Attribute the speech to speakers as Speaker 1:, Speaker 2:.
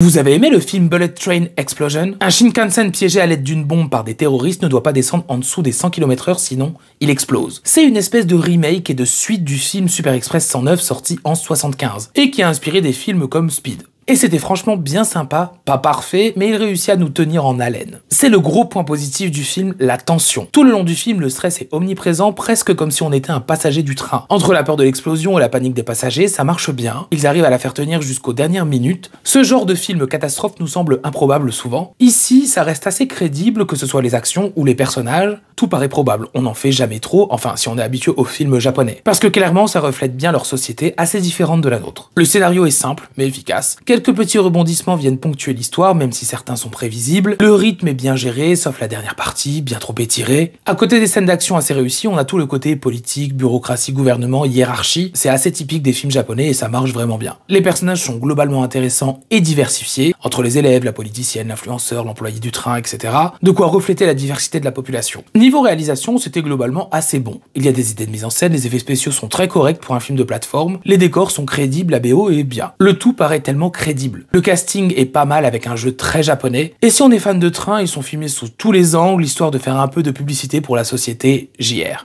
Speaker 1: Vous avez aimé le film Bullet Train Explosion? Un Shinkansen piégé à l'aide d'une bombe par des terroristes ne doit pas descendre en dessous des 100 km/h sinon il explose. C'est une espèce de remake et de suite du film Super Express 109 sorti en 75 et qui a inspiré des films comme Speed. Et c'était franchement bien sympa, pas parfait, mais il réussit à nous tenir en haleine. C'est le gros point positif du film, la tension. Tout le long du film, le stress est omniprésent, presque comme si on était un passager du train. Entre la peur de l'explosion et la panique des passagers, ça marche bien. Ils arrivent à la faire tenir jusqu'aux dernières minutes. Ce genre de film catastrophe nous semble improbable souvent. Ici, ça reste assez crédible, que ce soit les actions ou les personnages. Tout paraît probable, on n'en fait jamais trop, enfin si on est habitué aux films japonais. Parce que clairement, ça reflète bien leur société, assez différente de la nôtre. Le scénario est simple, mais efficace. Quelques petits rebondissements viennent ponctuer l'histoire, même si certains sont prévisibles. Le rythme est bien géré, sauf la dernière partie, bien trop étirée. À côté des scènes d'action assez réussies, on a tout le côté politique, bureaucratie, gouvernement, hiérarchie. C'est assez typique des films japonais et ça marche vraiment bien. Les personnages sont globalement intéressants et diversifiés, entre les élèves, la politicienne, l'influenceur, l'employé du train, etc. De quoi refléter la diversité de la population. Niveau réalisation, c'était globalement assez bon. Il y a des idées de mise en scène, les effets spéciaux sont très corrects pour un film de plateforme, les décors sont crédibles, la BO est bien. Le tout paraît tellement crédible. Le casting est pas mal avec un jeu très japonais, et si on est fan de train, ils sont filmés sous tous les angles, histoire de faire un peu de publicité pour la société JR.